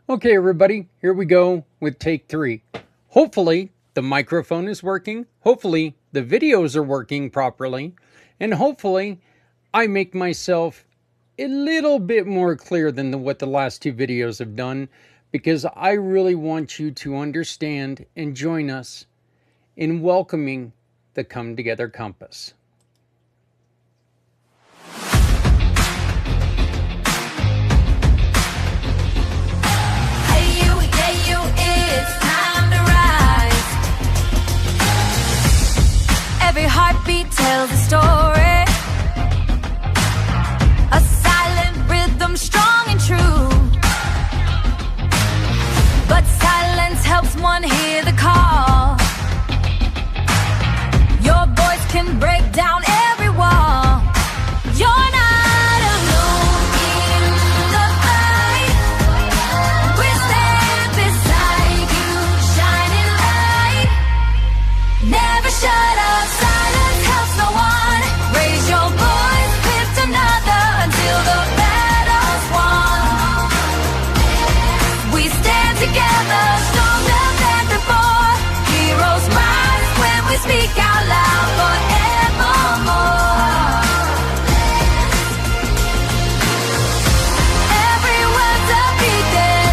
Okay, everybody, here we go with take 3. Hopefully, the microphone is working. Hopefully, the videos are working properly. And hopefully, I make myself a little bit more clear than what the last 2 videos have done, because I really want you to understand and join us in welcoming the Come Together Compass. Every heartbeat tells a story, a silent rhythm, strong and true. But silence helps one hear the call. Your voice can break down every wall. You're not alone in the fight. We'll stand beside you, shining light. Never shut up. Speak out loud forevermore. Every word's a beacon,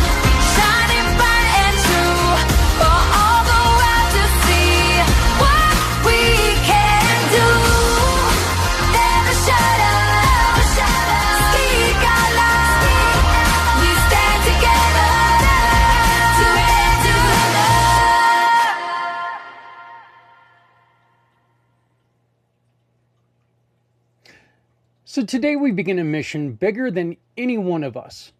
shining bright and true, for all the world to see what we can do. Never shut up, speak out loud. We stand together, together. So today we begin a mission bigger than any one of us,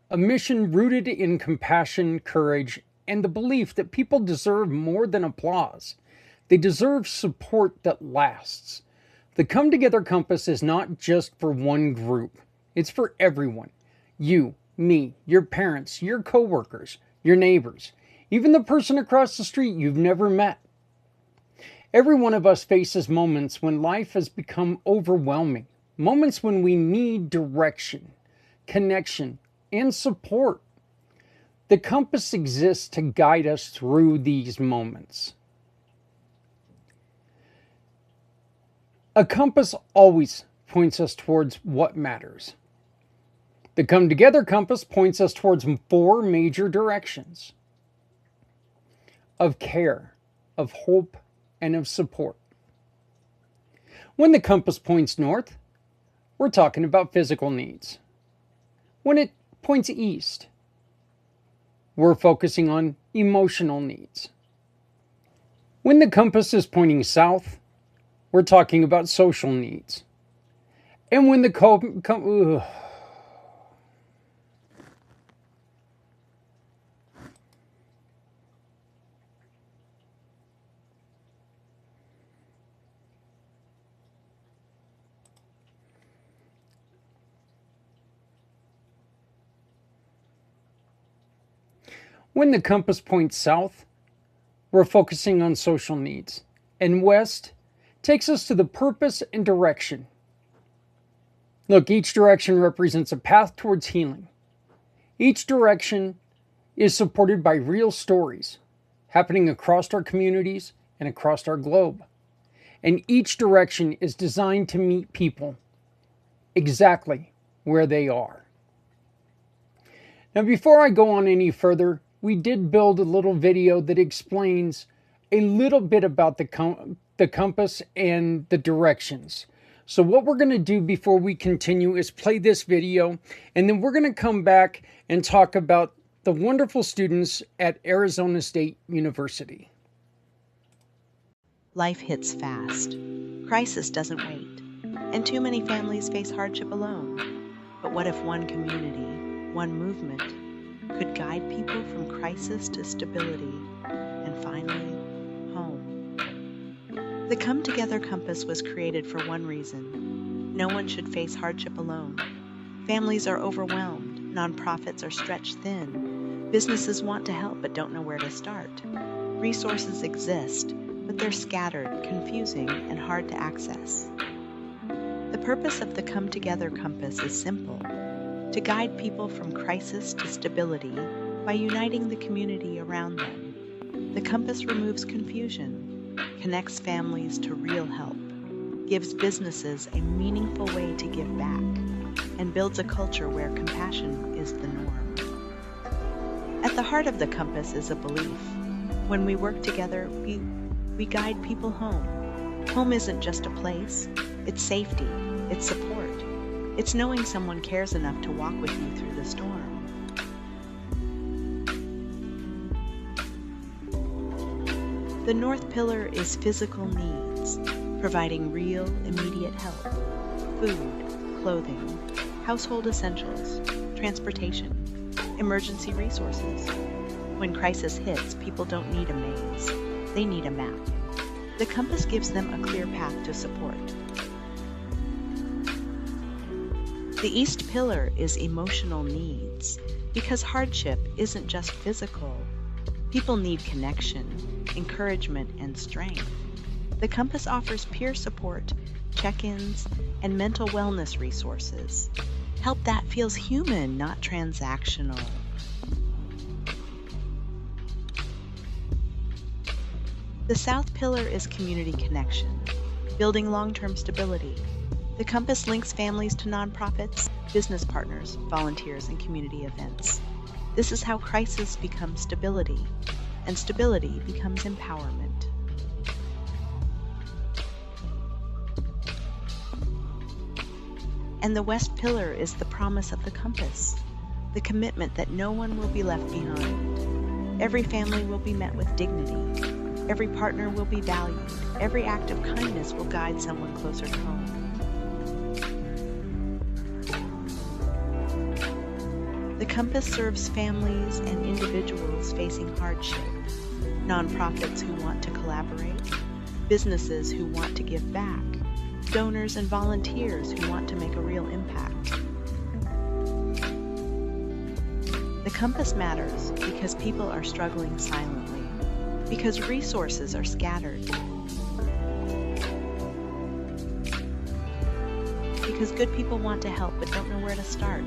a mission rooted in compassion, courage, and the belief that people deserve more than applause. They deserve support that lasts. The Come Together Compass is not just for one group. It's for everyone. You, me, your parents, your coworkers, your neighbors, even the person across the street you've never met. Every one of us faces moments when life has become overwhelming. Moments when we need direction, connection, and support. The compass exists to guide us through these moments. A compass always points us towards what matters. The Come Together Compass points us towards 4 major directions of care, of hope, and of support. When the compass points north, we're talking about physical needs. When it points east, we're focusing on emotional needs. When the compass is pointing south, we're talking about social needs. And when the When the compass points south, we're focusing on social needs, and west takes us to the purpose and direction. Look, each direction represents a path towards healing. Each direction is supported by real stories happening across our communities and across our globe. And each direction is designed to meet people exactly where they are. Now, before I go on any further, we did build a little video that explains a little bit about the compass and the directions. So what we're going to do before we continue is play this video, and then we're going to come back and talk about the wonderful students at Arizona State University. Life hits fast. Crisis doesn't wait, and too many families face hardship alone. But what if one community, one movement, could guide people from crisis to stability and finally home? The Come Together Compass was created for one reason. No one should face hardship alone. Families are overwhelmed, nonprofits are stretched thin, businesses want to help but don't know where to start. Resources exist, but they're scattered, confusing, and hard to access. The purpose of the Come Together Compass is simple: to guide people from crisis to stability by uniting the community around them. The compass removes confusion, connects families to real help, gives businesses a meaningful way to give back, and builds a culture where compassion is the norm. At the heart of the compass is a belief. When we work together, we guide people home. Home isn't just a place, it's safety, it's support. It's knowing someone cares enough to walk with you through the storm. The North Pillar is physical needs, providing real, immediate help. Food, clothing, household essentials, transportation, emergency resources. When crisis hits, people don't need a maze. They need a map. The compass gives them a clear path to support. The East Pillar is emotional needs, because hardship isn't just physical. People need connection, encouragement, and strength. The compass offers peer support, check-ins, and mental wellness resources. Help that feels human, not transactional. The South Pillar is community connection, building long-term stability. The compass links families to nonprofits, business partners, volunteers, and community events. This is how crisis becomes stability, and stability becomes empowerment. And the West Pillar is the promise of the compass, the commitment that no one will be left behind. Every family will be met with dignity. Every partner will be valued. Every act of kindness will guide someone closer to home. The compass serves families and individuals facing hardship, nonprofits who want to collaborate, businesses who want to give back, donors and volunteers who want to make a real impact. The compass matters because people are struggling silently, because resources are scattered, because good people want to help but don't know where to start,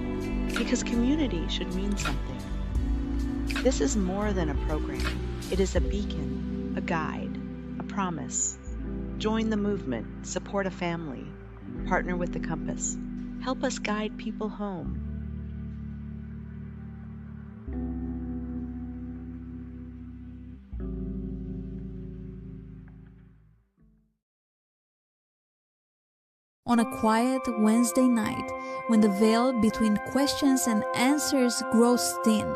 because community should mean something. This is more than a program. It is a beacon, a guide, a promise. Join the movement, support a family, partner with the compass. Help us guide people home. On a quiet Wednesday night, when the veil between questions and answers grows thin,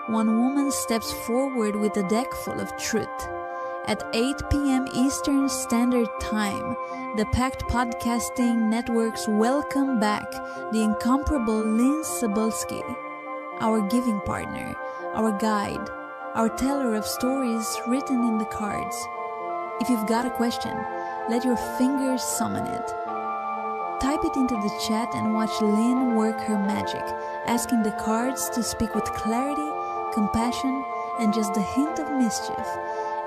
one woman steps forward with a deck full of truth. At 8 p.m. Eastern Standard Time, the Pact Podcasting Networks welcome back the incomparable Lynn Sabulski, our giving partner, our guide, our teller of stories written in the cards. If you've got a question, let your fingers summon it. Type it into the chat and watch Lynn work her magic, asking the cards to speak with clarity, compassion, and just a hint of mischief.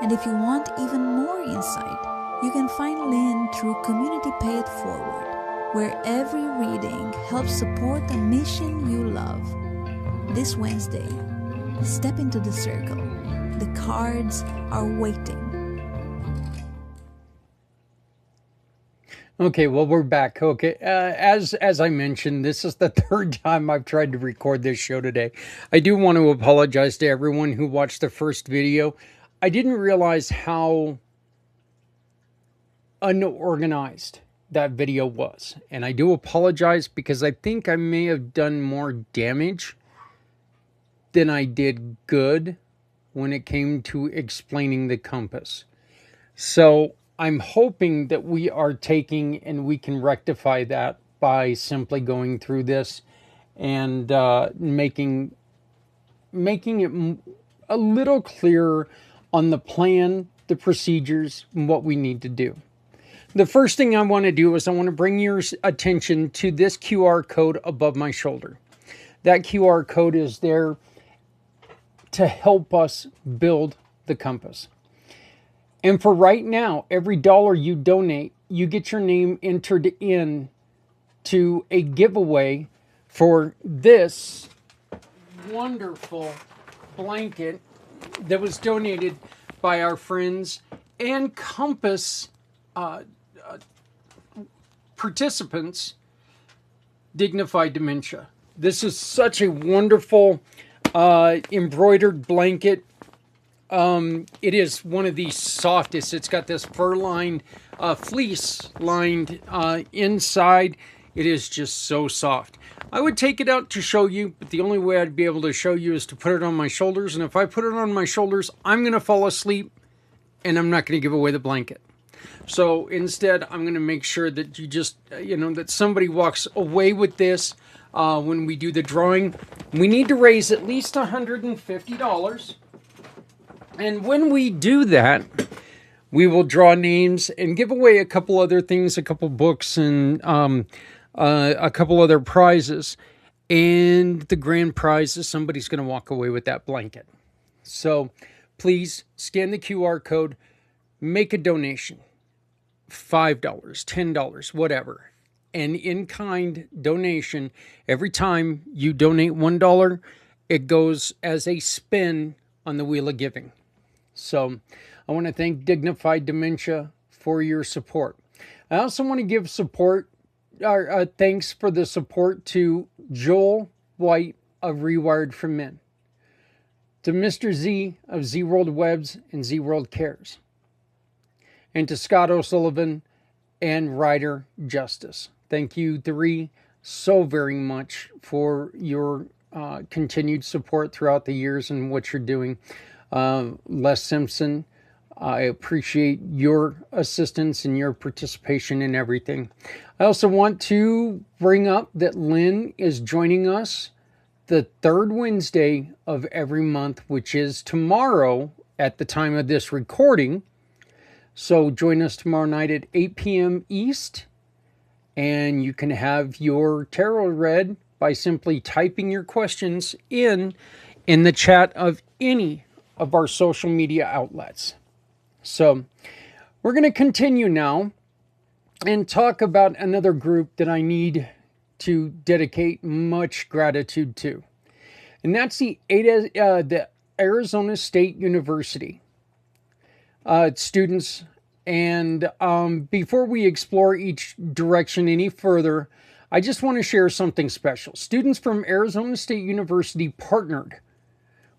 And if you want even more insight, you can find Lynn through Community Pay It Forward, where every reading helps support a mission you love. This Wednesday, step into the circle. The cards are waiting. Okay, well, we're back. Okay, as I mentioned, this is the third time I've tried to record this show today. I do want to apologize to everyone who watched the first video. I didn't realize how unorganized that video was. And I do apologize because I think I may have done more damage than I did good when it came to explaining the compass. So I'm hoping that we are taking and we can rectify that by simply going through this and making it a little clearer on the plan, the procedures, and what we need to do. The first thing I want to do is I want to bring your attention to this QR code above my shoulder. That QR code is there to help us build the compass. And for right now, every dollar you donate, you get your name entered in to a giveaway for this wonderful blanket that was donated by our friends and Compass participants, Dignified Dementia. This is such a wonderful embroidered blanket. It is one of the softest. It's got this fur-lined, fleece-lined inside. It is just so soft. I would take it out to show you, but the only way I'd be able to show you is to put it on my shoulders. And if I put it on my shoulders, I'm going to fall asleep, and I'm not going to give away the blanket. So instead, I'm going to make sure that you just, that somebody walks away with this when we do the drawing. We need to raise at least $150. And when we do that, we will draw names and give away a couple other things, a couple books and a couple other prizes. And the grand prize is somebody's going to walk away with that blanket. So please scan the QR code, make a donation. $5, $10, whatever. An in-kind donation. Every time you donate $1, it goes as a spin on the Wheel of Giving. So I want to thank Dignified Dementia for your support. I also want to give thanks for the support to Joel White of Rewired for Men, to Mr. Z of Z World Webs and Z World Cares, and to Scott O'Sullivan and Ryder Justice. Thank you three so very much for your continued support throughout the years and what you're doing. Les Simpson, I appreciate your assistance and your participation in everything. I also want to bring up that Lynn is joining us the third Wednesday of every month, which is tomorrow at the time of this recording. So join us tomorrow night at 8 p.m. East, and you can have your tarot read by simply typing your questions in the chat of any of our social media outlets. So we're going to continue now and talk about another group that I need to dedicate much gratitude to. And that's the Arizona State University students. And before we explore each direction any further, I just want to share something special. Students from Arizona State University partnered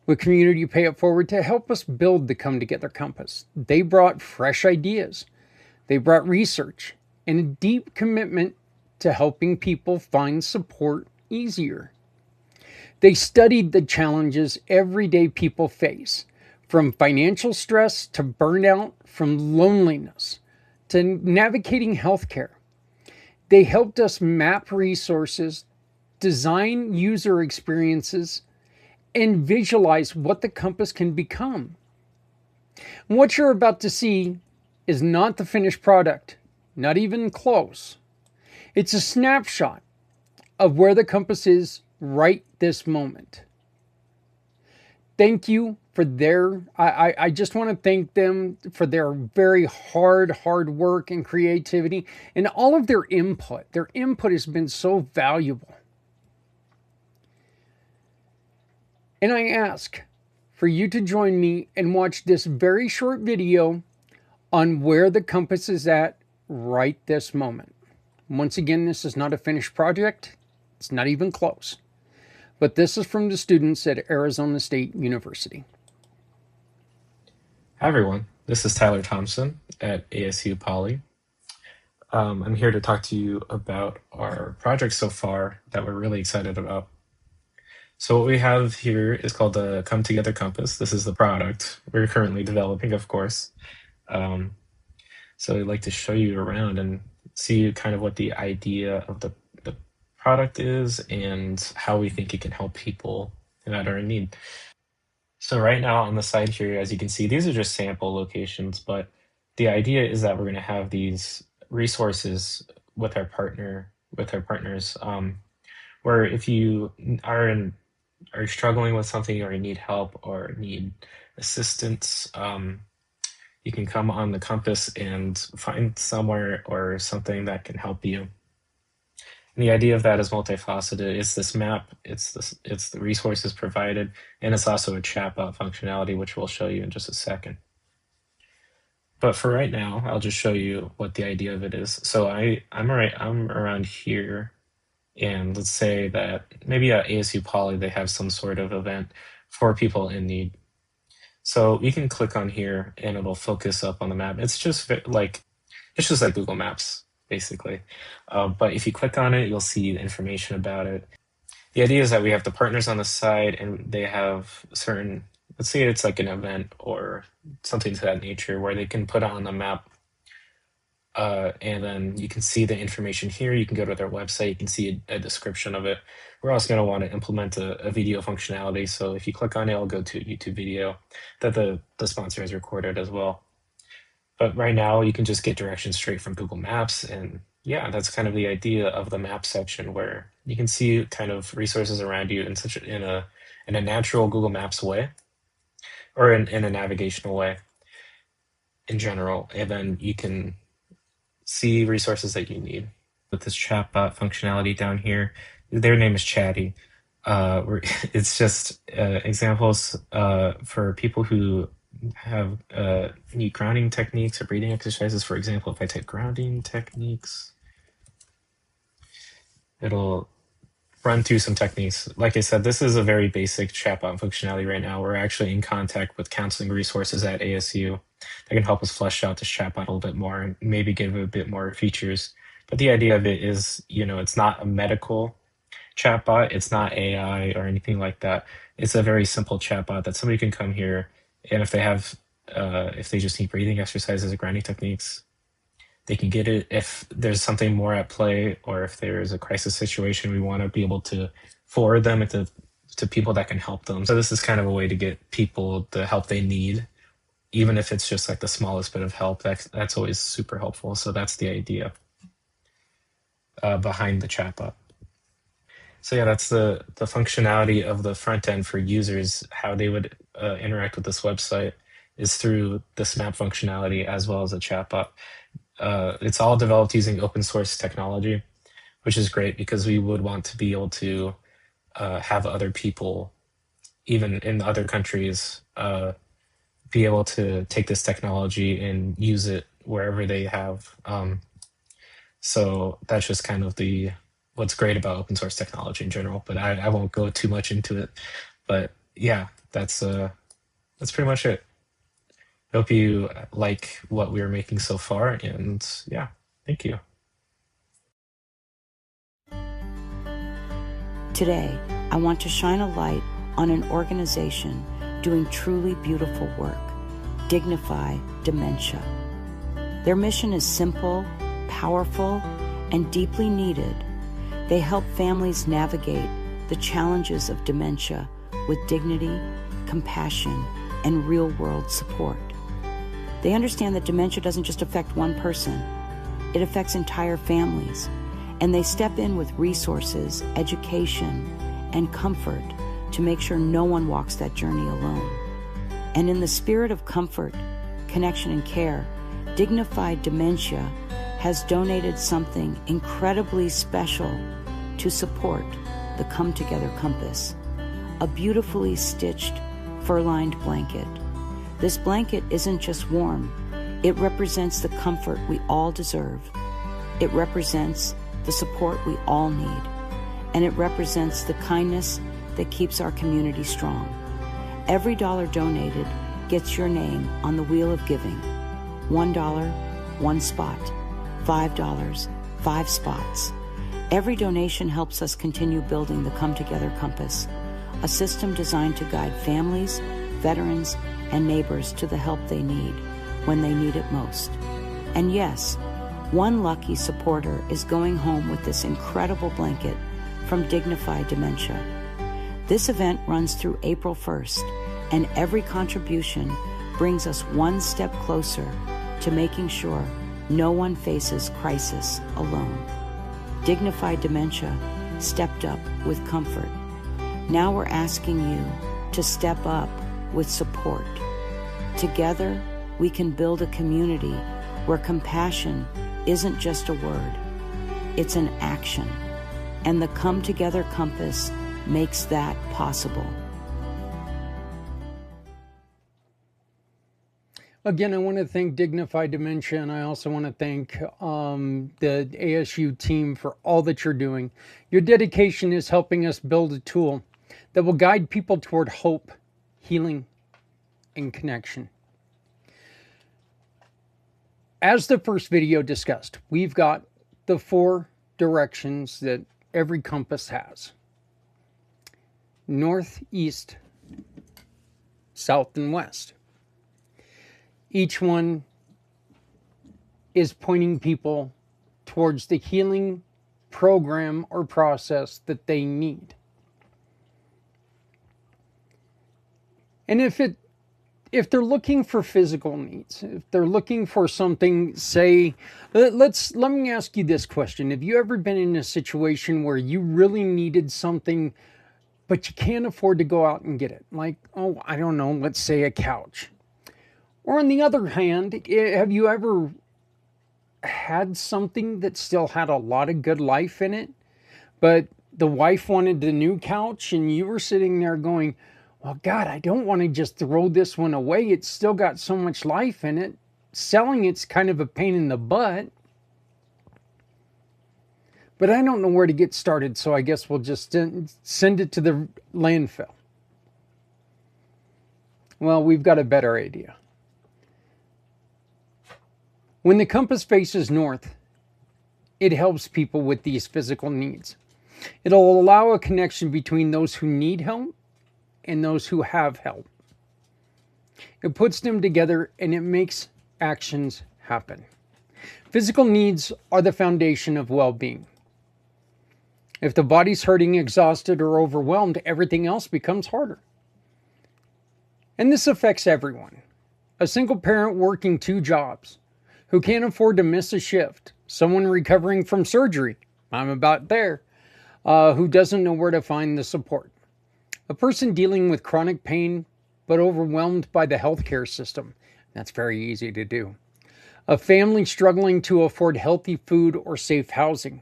with Community Pay It Forward to help us build the Come Together Compass. They brought fresh ideas. They brought research and a deep commitment to helping people find support easier. They studied the challenges everyday people face, from financial stress to burnout, from loneliness to navigating healthcare. They helped us map resources, design user experiences, and visualize what the compass can become. And what you're about to see is not the finished product, not even close. It's a snapshot of where the compass is right this moment. Thank you for I just want to thank them for their very hard work and creativity and all of their input. Their input has been so valuable. And I ask for you to join me and watch this very short video on where the compass is at right this moment. Once again, this is not a finished project. It's not even close. But this is from the students at Arizona State University. Hi, everyone. This is Tyler Thompson at ASU Poly. I'm here to talk to you about our project so far that we're really excited about. So what we have here is called the Come Together Compass. This is the product we're currently developing, of course. So I'd like to show you around and see kind of what the idea of the product is and how we think it can help people that are in need. So right now on the side here, as you can see, these are just sample locations, but the idea is that we're going to have these resources with our partners, where if you are struggling with something or you need help or need assistance, you can come on the compass and find somewhere or something that can help you. And the idea of that is multifaceted. It's this map, it's the resources provided, and it's also a chatbot functionality, which we'll show you in just a second. But for right now, I'll just show you what the idea of it is. So I'm around here, and let's say that maybe at ASU Poly they have some sort of event for people in need. So we can click on here, and it'll focus up on the map. It's just like Google Maps, basically. But if you click on it, you'll see information about it. The idea is that we have the partners on the side, and they have certain, let's say it's like an event or something to that nature, where they can put it on the map. And then you can see the information here. You can go to their website. You can see a description of it. We're also going to want to implement a video functionality. So if you click on it, it'll go to a YouTube video that the sponsor has recorded as well. But right now, you can just get directions straight from Google Maps. And yeah, that's kind of the idea of the map section, where you can see kind of resources around you in a natural Google Maps way, or in a navigational way in general. And then you can see resources that you need. With this chatbot functionality down here, their name is Chatty. It's just examples for people who have need grounding techniques or breathing exercises. For example, if I type grounding techniques, it'll run through some techniques. Like I said, this is a very basic chatbot functionality right now. We're actually in contact with counseling resources at ASU that can help us flesh out this chatbot a little bit more and maybe give it a bit more features. But the idea of it is, it's not a medical chatbot. It's not AI or anything like that. It's a very simple chatbot that somebody can come here, and if they just need breathing exercises or grounding techniques, they can get it. If there's something more at play, or if there is a crisis situation, we want to be able to forward them to people that can help them. So this is kind of a way to get people the help they need, even if it's just like the smallest bit of help. That's always super helpful. So that's the idea behind the chatbot. So yeah, that's the functionality of the front end for users. How they would interact with this website is through this map functionality as well as a chatbot. It's all developed using open source technology, which is great because we would want to be able to have other people, even in other countries, be able to take this technology and use it wherever they have. So that's just kind of what's great about open source technology in general, but I won't go too much into it. But yeah, that's pretty much it. Hope you like what we are making so far, and yeah, thank you. Today, I want to shine a light on an organization doing truly beautiful work, Dignify Dementia. Their mission is simple, powerful, and deeply needed. They help families navigate the challenges of dementia with dignity, compassion, and real-world support. They understand that dementia doesn't just affect one person, it affects entire families, and they step in with resources, education, and comfort to make sure no one walks that journey alone. And in the spirit of comfort, connection, and care, Dignified Dementia has donated something incredibly special to support the Come Together Compass, a beautifully stitched fur-lined blanket. This blanket isn't just warm, it represents the comfort we all deserve. It represents the support we all need, and it represents the kindness that keeps our community strong. Every dollar donated gets your name on the wheel of giving. $1, 1 spot. $5, 5 spots. Every donation helps us continue building the Come Together Compass, a system designed to guide families, veterans, and neighbors to the help they need when they need it most. And yes, one lucky supporter is going home with this incredible blanket from Dignify Dementia. This event runs through April 1st, and every contribution brings us one step closer to making sure no one faces crisis alone. Dignified Dementia stepped up with comfort. Now we're asking you to step up with support. Together, we can build a community where compassion isn't just a word, it's an action. And the Come Together Compass makes that possible. Again, I want to thank Dignified Dementia, and I also want to thank the ASU team for all that you're doing. Your dedication is helping us build a tool that will guide people toward hope, healing, and connection. As the first video discussed, we've got the 4 directions that every compass has: north, east, south, and west. Each one is pointing people towards the healing program or process that they need. And if they're looking for physical needs, if they're looking for something, say, let me ask you this question. Have you ever been in a situation where you really needed something, but you can't afford to go out and get it? Like, oh, I don't know, let's say a couch. Or on the other hand, have you ever had something that still had a lot of good life in it, but the wife wanted the new couch and you were sitting there going, well, God, I don't want to just throw this one away. It's still got so much life in it. Selling it's kind of a pain in the butt. But I don't know where to get started, so I guess we'll just send it to the landfill. Well, we've got a better idea. When the compass faces north, it helps people with these physical needs. It'll allow a connection between those who need help and those who have help. It puts them together and it makes actions happen. Physical needs are the foundation of well-being. If the body's hurting, exhausted, or overwhelmed, everything else becomes harder. And this affects everyone. A single parent working 2 jobs, who can't afford to miss a shift, someone recovering from surgery, I'm about there, who doesn't know where to find the support, a person dealing with chronic pain but overwhelmed by the healthcare system, that's very easy to do, a family struggling to afford healthy food or safe housing.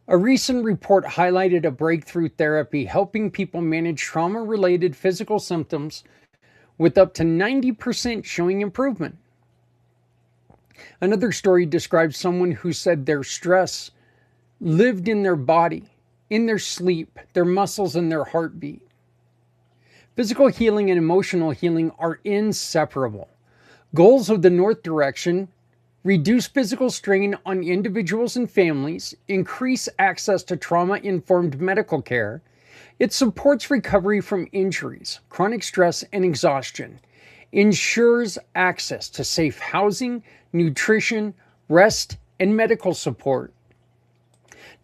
A recent report highlighted a breakthrough therapy helping people manage trauma-related physical symptoms with up to 90% showing improvement. Another story describes someone who said their stress lived in their body, in their sleep, their muscles, and their heartbeat. Physical healing and emotional healing are inseparable. Goals of the North Direction: reduce physical strain on individuals and families, increase access to trauma-informed medical care. It supports recovery from injuries, chronic stress, and exhaustion, ensures access to safe housing, nutrition, rest, and medical support.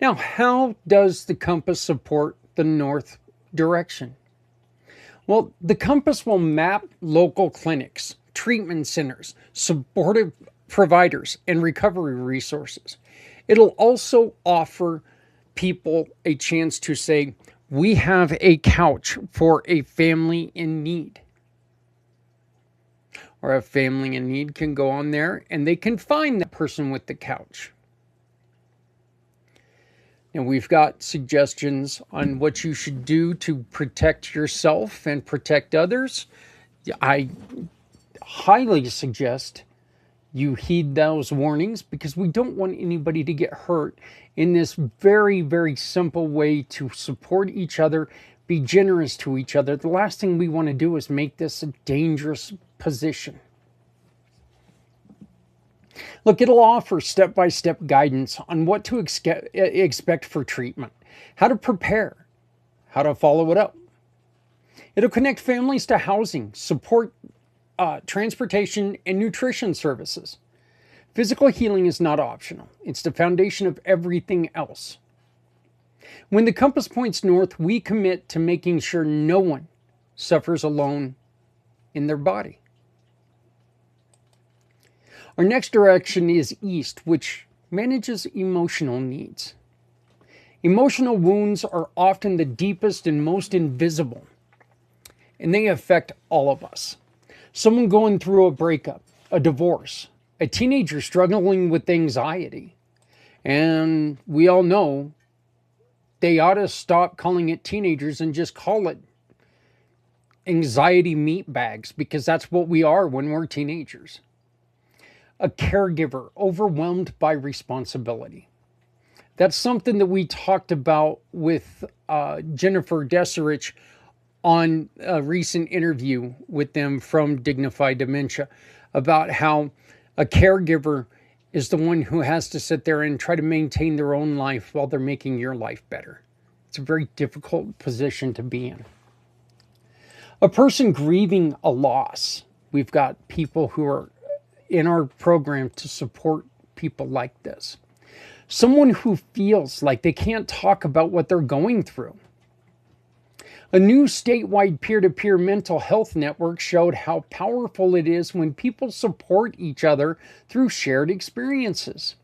Now, how does the compass support the North Direction? Well, the compass will map local clinics, treatment centers, supportive providers, and recovery resources. It'll also offer people a chance to say, we have a couch for a family in need. Or a family in need can go on there and they can find the person with the couch. And we've got suggestions on what you should do to protect yourself and protect others. I highly suggest you heed those warnings because we don't want anybody to get hurt in this very, very simple way to support each other, be generous to each other. The last thing we want to do is make this a dangerous position. Look, it'll offer step-by-step guidance on what to expect for treatment, how to prepare, how to follow it up. It'll connect families to housing, support, transportation, and nutrition services. Physical healing is not optional. It's the foundation of everything else. When the compass points north, we commit to making sure no one suffers alone in their body. Our next direction is east, which manages emotional needs. Emotional wounds are often the deepest and most invisible, and they affect all of us. Someone going through a breakup, a divorce, a teenager struggling with anxiety, and we all know they ought to stop calling it teenagers and just call it anxiety meat bags, because that's what we are when we're teenagers. A caregiver overwhelmed by responsibility. That's something that we talked about with Jennifer Deserich on a recent interview with them from Dignified Dementia, about how a caregiver is the one who has to sit there and try to maintain their own life while they're making your life better. It's a very difficult position to be in. A person grieving a loss. We've got people who are in our program to support people like this. Someone who feels like they can't talk about what they're going through. A new statewide peer-to-peer mental health network showed how powerful it is when people support each other through shared experiences.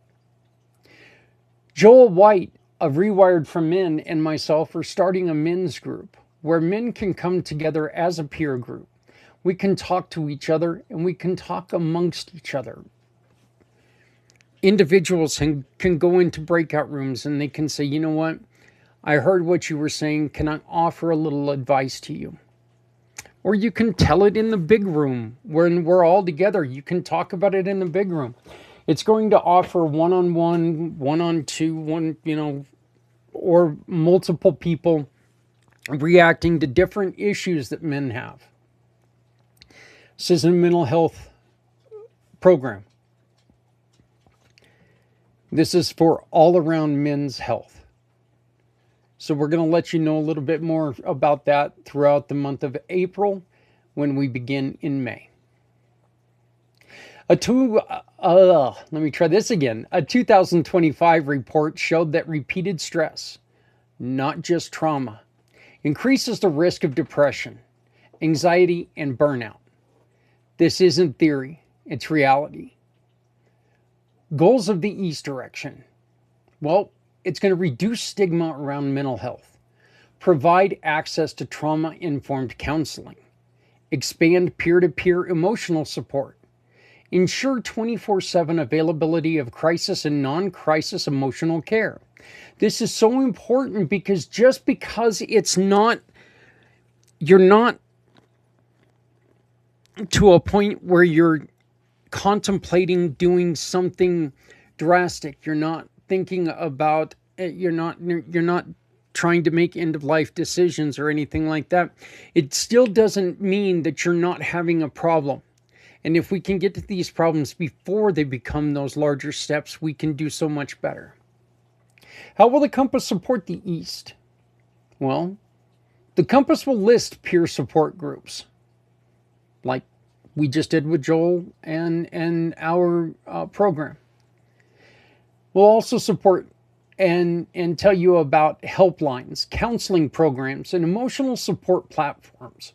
Joel White of Rewired for Men and myself are starting a men's group where men can come together as a peer group. We can talk to each other and we can talk amongst each other. Individuals can go into breakout rooms and they can say, you know what? I heard what you were saying. Can I offer a little advice to you? Or you can tell it in the big room when we're all together. You can talk about it in the big room. It's going to offer one-on-one, one-on-two, or multiple people reacting to different issues that men have. This is a mental health program. This is for all around men's health. So we're going to let you know a little bit more about that throughout the month of April when we begin in May. A 2025 report showed that repeated stress, not just trauma, increases the risk of depression, anxiety, and burnout. This isn't theory, it's reality. Goals of the East direction. Well, it's going to reduce stigma around mental health, provide access to trauma-informed counseling, expand peer-to-peer emotional support, ensure 24/7 availability of crisis and non-crisis emotional care. This is so important because just because you're not to a point where you're contemplating doing something drastic, you're not thinking about it, you're not trying to make end of life decisions or anything like that, it still doesn't mean that you're not having a problem. And if we can get to these problems before they become those larger steps, we can do so much better. How will the Compass support the East? Well, the Compass will list peer support groups, like we just did with Joel and our program. We'll also support and tell you about helplines, counseling programs, and emotional support platforms.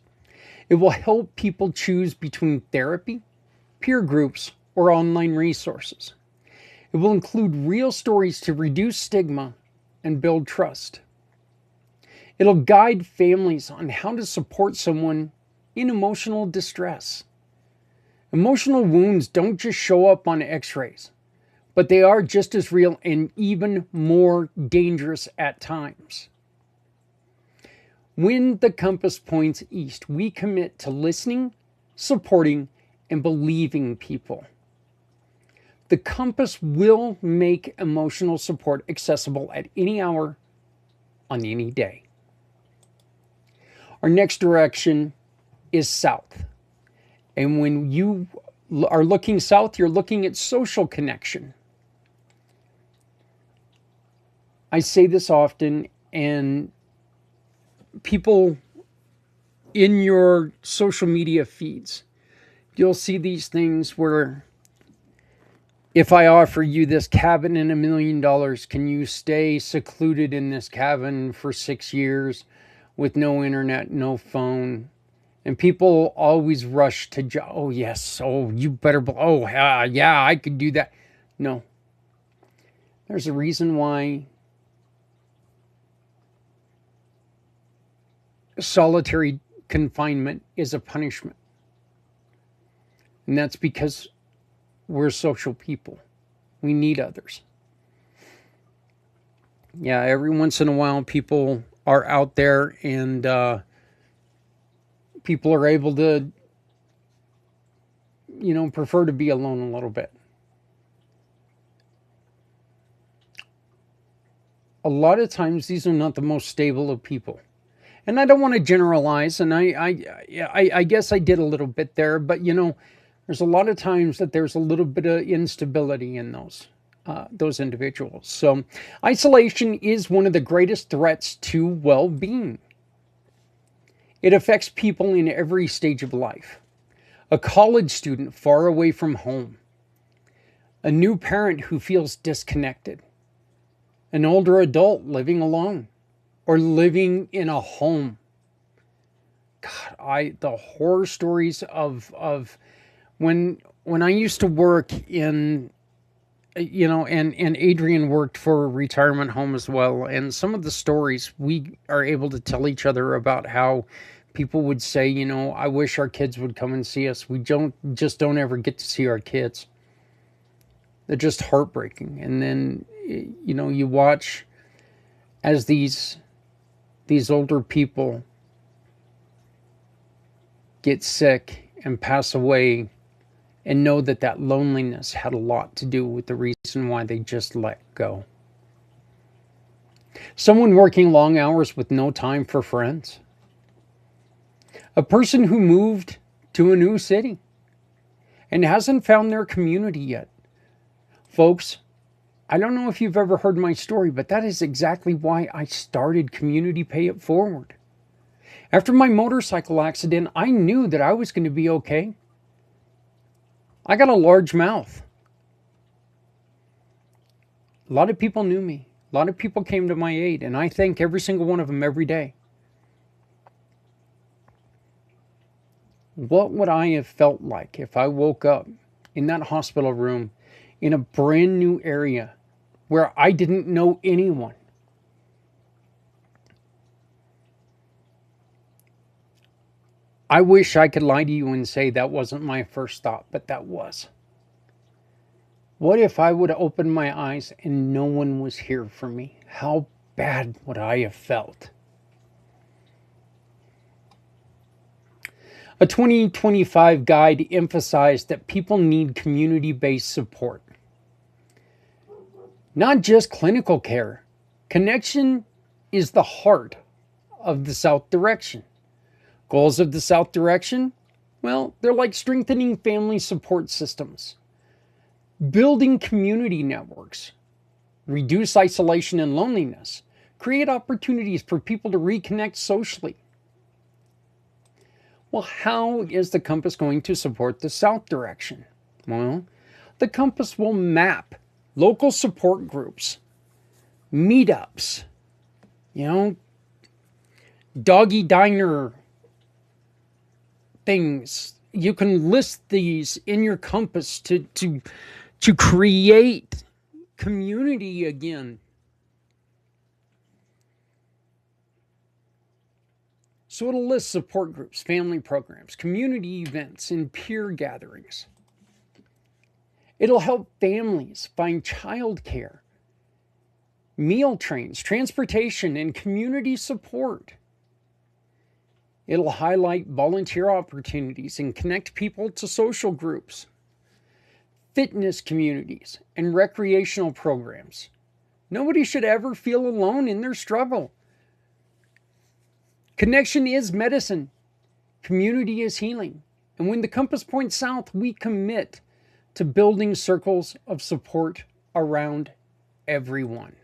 It will help people choose between therapy, peer groups, or online resources. It will include real stories to reduce stigma and build trust. It'll guide families on how to support someone in emotional distress. Emotional wounds don't just show up on x-rays, but they are just as real and even more dangerous at times. When the compass points east, we commit to listening, supporting, and believing people. The compass will make emotional support accessible at any hour on any day. Our next direction is south. And when you are looking south, you're looking at social connection. I say this often, and people in your social media feeds, you'll see these things where if I offer you this cabin and $1 million, can you stay secluded in this cabin for 6 years with no internet, no phone? And people always rush to, oh yes, oh you better, oh yeah, I could do that. No. There's a reason why solitary confinement is a punishment. And that's because we're social people. We need others. Yeah, every once in a while, people are out there and people are able to, prefer to be alone a little bit. A lot of times, these are not the most stable of people. And I don't want to generalize, and I guess I did a little bit there, but there's a lot of times that there's a little bit of instability in those individuals. So, isolation is one of the greatest threats to well-being. It affects people in every stage of life. A college student far away from home, a new parent who feels disconnected, an older adult living alone, or living in a home. God, the horror stories of when I used to work in, and Adrian worked for a retirement home as well, and some of the stories we are able to tell each other about how people would say, I wish our kids would come and see us. We don't ever get to see our kids. They're just heartbreaking. And then, you watch as these older people get sick and pass away, and know that loneliness had a lot to do with the reason why they just let go. Someone working long hours with no time for friends. A person who moved to a new city and hasn't found their community yet. Folks, I don't know if you've ever heard my story, but that is exactly why I started Community Pay It Forward. After my motorcycle accident, I knew that I was going to be okay. I got a large mouth. A lot of people knew me. A lot of people came to my aid, and I thank every single one of them every day. What would I have felt like if I woke up in that hospital room in a brand new area where I didn't know anyone? I wish I could lie to you and say that wasn't my first thought, but that was. What if I would have opened my eyes and no one was here for me? How bad would I have felt? A 2025 guide emphasized that people need community-based support. Not just clinical care. Connection is the heart of the South Direction. Goals of the South Direction? Well, they're like strengthening family support systems, building community networks, reduce isolation and loneliness, create opportunities for people to reconnect socially. Well, how is the Compass going to support the South Direction? Well, the Compass will map local support groups, meetups, doggy diner things. You can list these in your Compass to create community again. So it'll list support groups, family programs, community events, and peer gatherings. It'll help families find childcare, meal trains, transportation, and community support. It'll highlight volunteer opportunities and connect people to social groups, fitness communities, and recreational programs. Nobody should ever feel alone in their struggle. Connection is medicine. Community is healing. And when the Compass points south, we commit to building circles of support around everyone.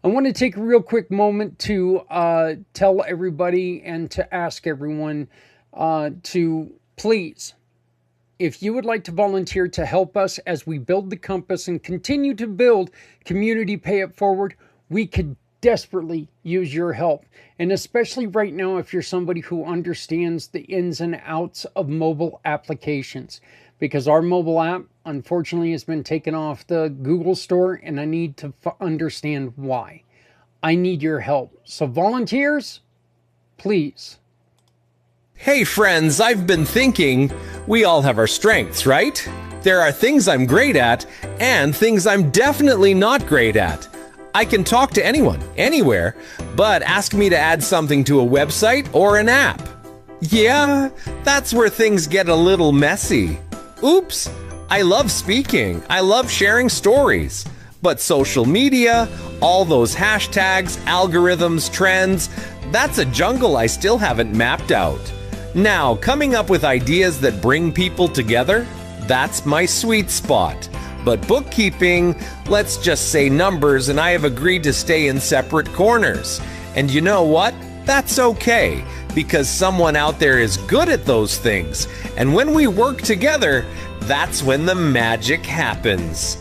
I want to take a real quick moment to tell everybody and to ask everyone to please, if you would like to volunteer to help us as we build the Compass and continue to build Community Pay It Forward, we could desperately use your help. And especially right now, if you're somebody who understands the ins and outs of mobile applications, because our mobile app, unfortunately, has been taken off the Google store, and I need to understand why. I need your help. So volunteers, please. Hey friends, I've been thinking, we all have our strengths, right? There are things I'm great at and things I'm definitely not great at. I can talk to anyone, anywhere, but ask me to add something to a website or an app. Yeah, that's where things get a little messy. Oops, I love speaking. I love sharing stories. But social media, all those hashtags, algorithms, trends, that's a jungle I still haven't mapped out. Now, coming up with ideas that bring people together, that's my sweet spot. But bookkeeping, let's just say numbers, and I have agreed to stay in separate corners. And you know what? That's okay, because someone out there is good at those things. And when we work together, that's when the magic happens.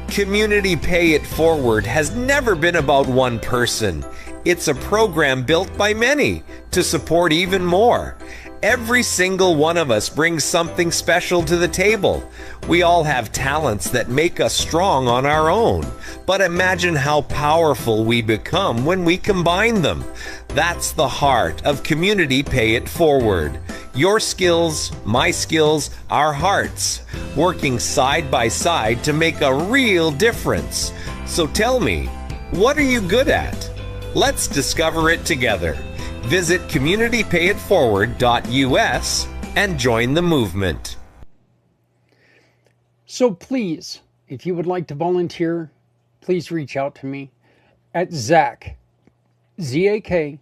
Community Pay It Forward has never been about one person. It's a program built by many to support even more. Every single one of us brings something special to the table. We all have talents that make us strong on our own. But imagine how powerful we become when we combine them. That's the heart of Community Pay It Forward. Your skills, my skills, our hearts, working side by side to make a real difference. So tell me, what are you good at? Let's discover it together. Visit communitypayitforward.us and join the movement. So please, if you would like to volunteer, please reach out to me at Zach, Z-A-K,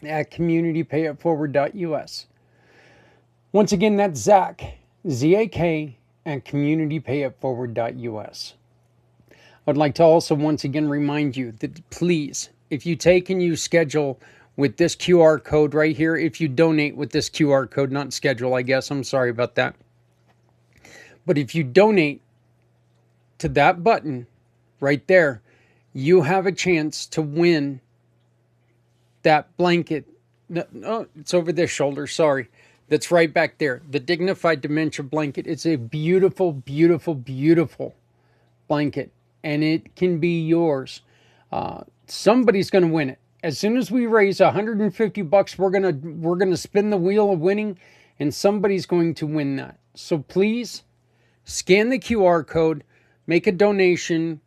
at communitypayitforward.us. Once again, that's Zach, Z-A-K, at communitypayitforward.us. I'd like to also once again remind you that please, if you take and you schedule with this QR code right here, if you donate with this QR code, not schedule, I guess, I'm sorry about that. But if you donate to that button right there, you have a chance to win that blanket. No, it's over this shoulder, sorry. That's right back there. The Dignified Dementia blanket. It's a beautiful, beautiful, beautiful blanket. And it can be yours. Somebody's going to win it. As soon as we raise $150, we're gonna spin the wheel of winning, and somebody's going to win that. So please scan the QR code, make a donation.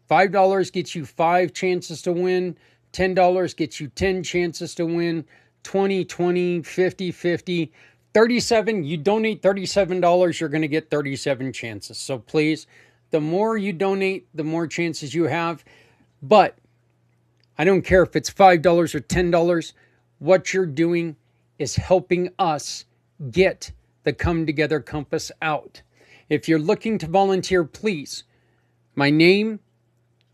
$5 gets you 5 chances to win. $10 gets you 10 chances to win. 20, 50, 50. 37, you donate $37, you're going to get 37 chances. So please, the more you donate, the more chances you have. But I don't care if it's $5 or $10. What you're doing is helping us get the Come Together Compass out. If you're looking to volunteer, please, my name,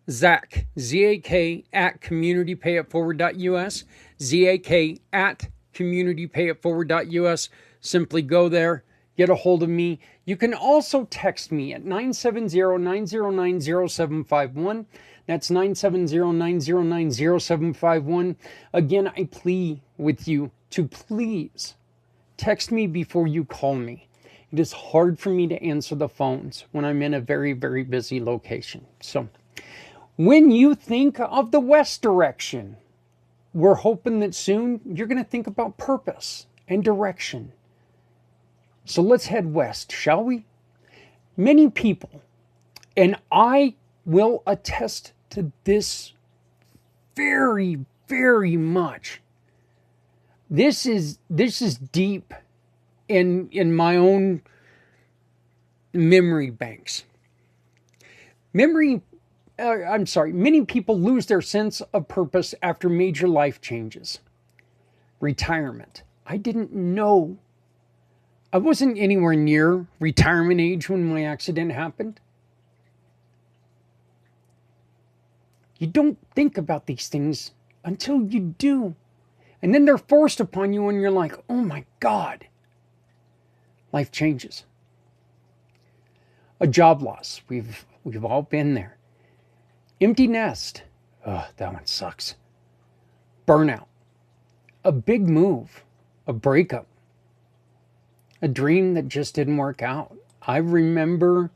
Zach, Z-A-K, at communitypayitforward.us, Z-A-K, at communitypayitforward.us. Simply go there, get a hold of me. You can also text me at 970-909-0751. That's 970-909-0751. Again, I plead with you to please text me before you call me. It is hard for me to answer the phones when I'm in a very, very busy location. So when you think of the West direction, we're hoping that soon you're going to think about purpose and direction. So let's head west, shall we? Many people, and I will attest to this very, very much. This is deep in my own memory banks. Many people lose their sense of purpose after major life changes. Retirement. I didn't know. I wasn't anywhere near retirement age when my accident happened. You don't think about these things until you do. And then they're forced upon you and you're like, oh my God. Life changes. A job loss. We've all been there. Empty nest. Oh, that one sucks. Burnout. A big move. A breakup. A dream that just didn't work out. I remember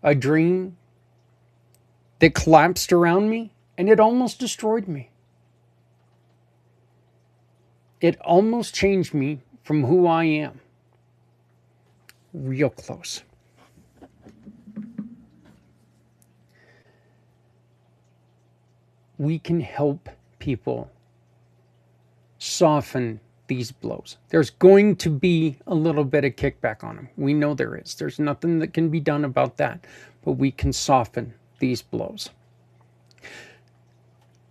a dream that collapsed around me and it almost destroyed me. It almost changed me from who I am. Real close. we can help people soften these blows. There's going to be a little bit of kickback on them. We know there is. There's nothing that can be done about that, but we can soften these blows.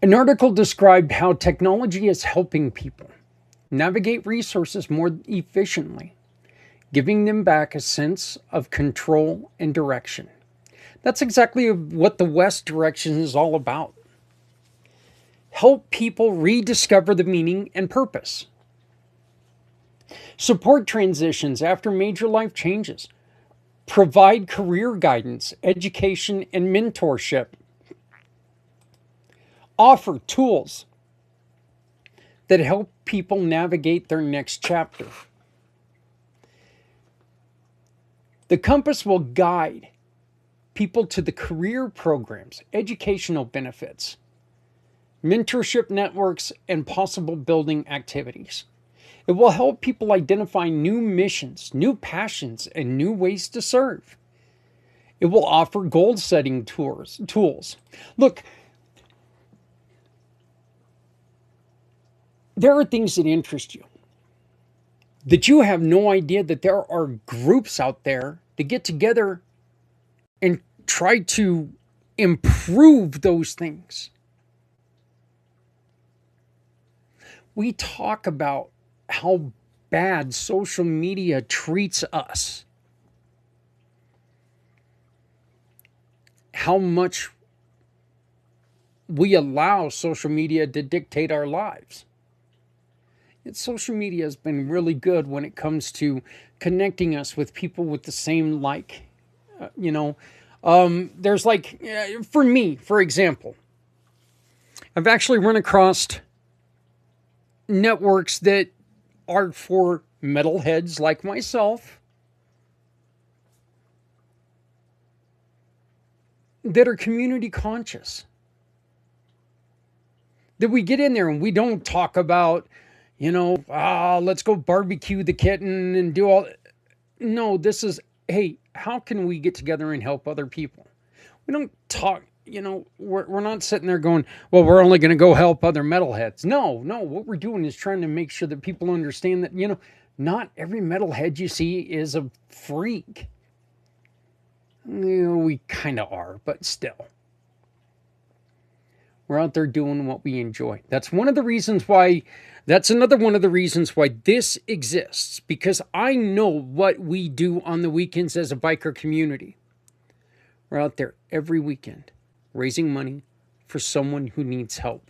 An article described how technology is helping people navigate resources more efficiently, giving them back a sense of control and direction. That's exactly what the West direction is all about. Help people rediscover the meaning and purpose. Support transitions after major life changes. Provide career guidance, education, and mentorship. Offer tools that help people navigate their next chapter. The compass will guide people to the career programs, educational benefits, mentorship networks, and possible building activities. It will help people identify new missions, new passions, and new ways to serve. It will offer goal-setting tools. Look, there are things that interest you, that you have no idea that there are groups out there that get together and try to improve those things. We talk about how bad social media treats us, how much we allow social media to dictate our lives. Social media has been really good when it comes to connecting us with people with the same there's for me, for example, I've actually run across networks that are for metalheads like myself that are community conscious. That we get in there and we don't talk about, let's go barbecue the kitten and do all. No, this is, hey, how can we get together and help other people? We don't talk, we're not sitting there going, well, we're only going to go help other metalheads. No, what we're doing is trying to make sure that people understand that, not every metalhead you see is a freak. We kind of are, but still. We're out there doing what we enjoy. That's another one of the reasons why this exists, because I know what we do on the weekends as a biker community. We're out there every weekend raising money for someone who needs help.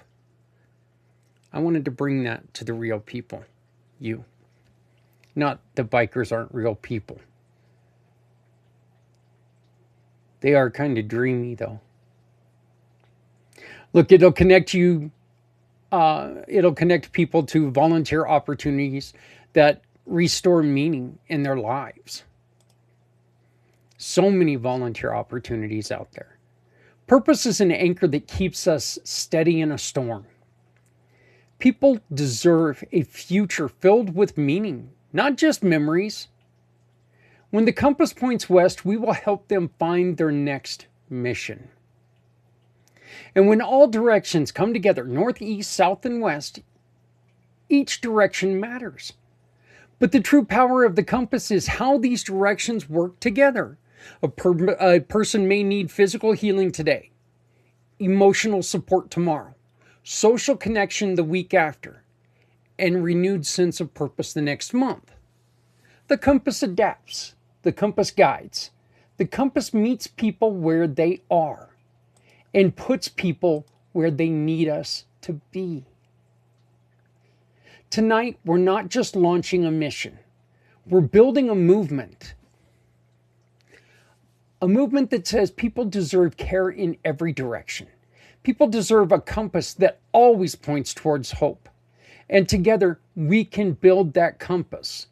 I wanted to bring that to the real people, you. Not the bikers aren't real people. They are kind of dreamy, though. Look, it'll connect people to volunteer opportunities that restore meaning in their lives. So many volunteer opportunities out there. Purpose is an anchor that keeps us steady in a storm. People deserve a future filled with meaning, not just memories. When the compass points west, we will help them find their next mission. And when all directions come together, north, east, south, and west, each direction matters. But the true power of the compass is how these directions work together. A person may need physical healing today, emotional support tomorrow, social connection the week after, and renewed sense of purpose the next month. The compass adapts. The compass guides. The compass meets people where they are and puts people where they need us to be. Tonight, we're not just launching a mission. We're building a movement. A movement that says people deserve care in every direction. People deserve a compass that always points towards hope. And together, we can build that compass.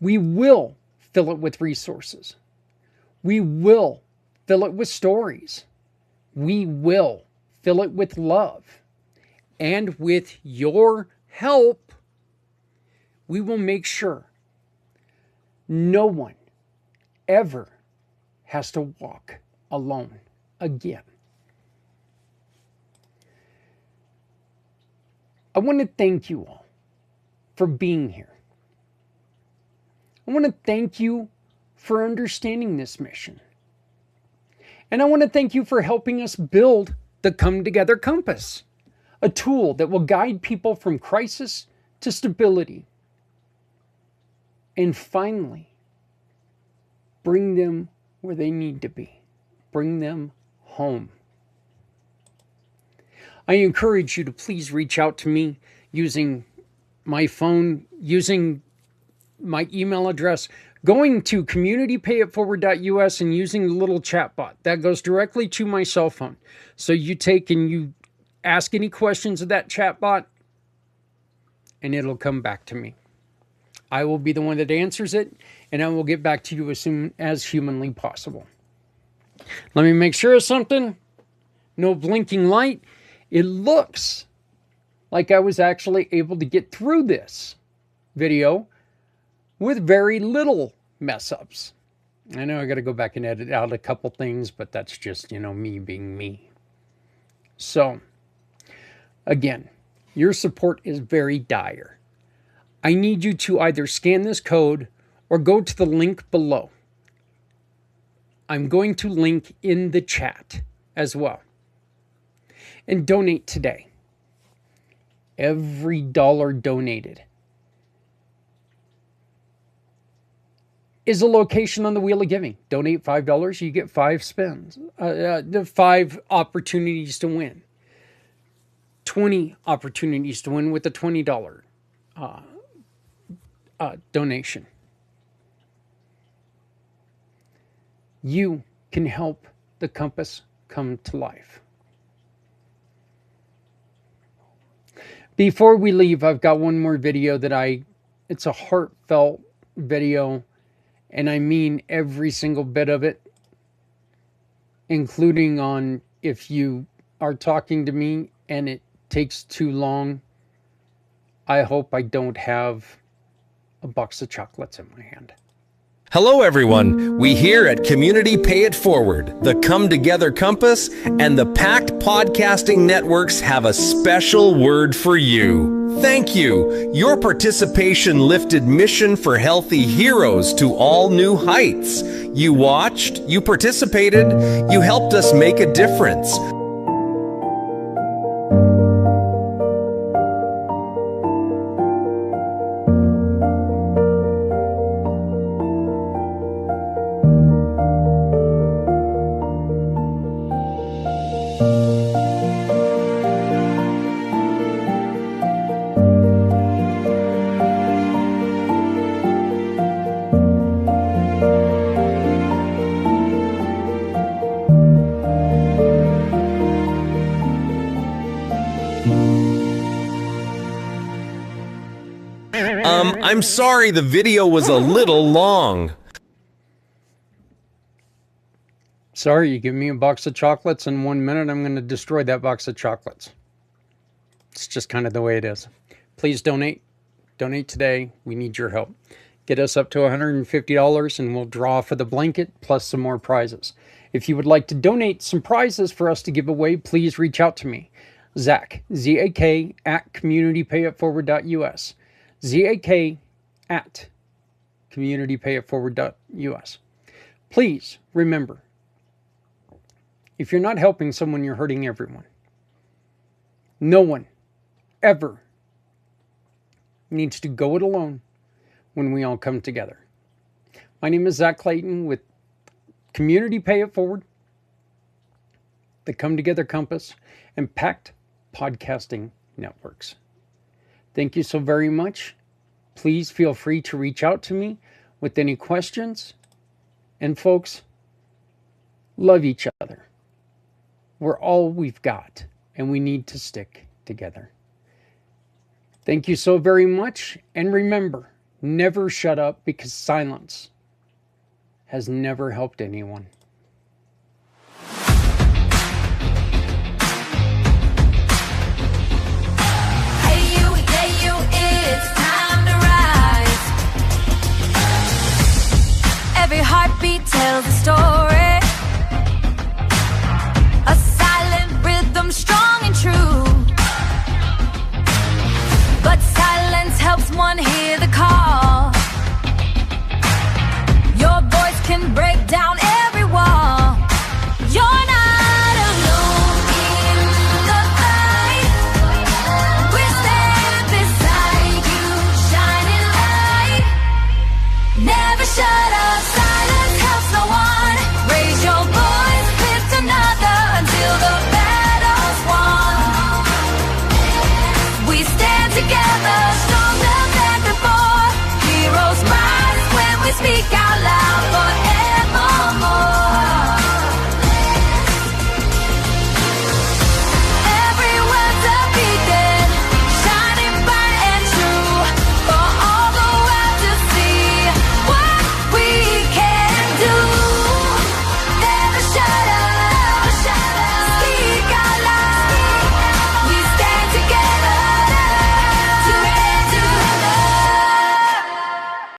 We will fill it with resources. We will fill it with stories. We will fill it with love. And with your help, we will make sure no one ever has to walk alone again. I want to thank you all for being here. I want to thank you for understanding this mission. And I want to thank you for helping us build the Come Together Compass, a tool that will guide people from crisis to stability. And finally, bring them where they need to be. Bring them home. I encourage you to please reach out to me using my phone, using my email address, going to communitypayitforward.us and using the little chat bot. That goes directly to my cell phone. So you take and you ask any questions of that chat bot, and it'll come back to me. I will be the one that answers it, and I will get back to you as soon as humanly possible. Let me make sure of something. No blinking light. It looks like I was actually able to get through this video with very little mess ups. I know I got to go back and edit out a couple things, but that's just, me being me. So, again, your support is very dire. I need you to either scan this code or go to the link below. I'm going to link in the chat as well. And donate today. Every dollar donated is a location on the Wheel of Giving. Donate $5, you get 5 spins. 5 opportunities to win. 20 opportunities to win with a $20 donation. You can help the compass come to life. Before we leave, I've got one more video that it's a heartfelt video, and I mean every single bit of it, including on if you are talking to me and it takes too long, I hope I don't have a box of chocolates in my hand. Hello, everyone. We here at Community Pay It Forward, the Come Together Compass, and the Pact Podcasting Networks have a special word for you. Thank you. Your participation lifted Mission for Healthy Heroes to all new heights. You watched, you participated, you helped us make a difference. I'm sorry the video was a little long. Sorry, you give me a box of chocolates in 1 minute, I'm going to destroy that box of chocolates. It's just kind of the way it is. Please donate. Donate today. We need your help. Get us up to $150 and we'll draw for the blanket plus some more prizes. If you would like to donate some prizes for us to give away, please reach out to me. Zach, Z-A-K, at communitypayitforward.us. Z-A-K at communitypayitforward.us. Please remember, if you're not helping someone, you're hurting everyone. No one ever needs to go it alone when we all come together. My name is Zach Clayton with Community Pay It Forward, the Come Together Compass, and Pact Podcasting Networks. Thank you so very much. Please feel free to reach out to me with any questions. And folks, love each other. We're all we've got, and we need to stick together. Thank you so very much. And remember, never shut up, because silence has never helped anyone.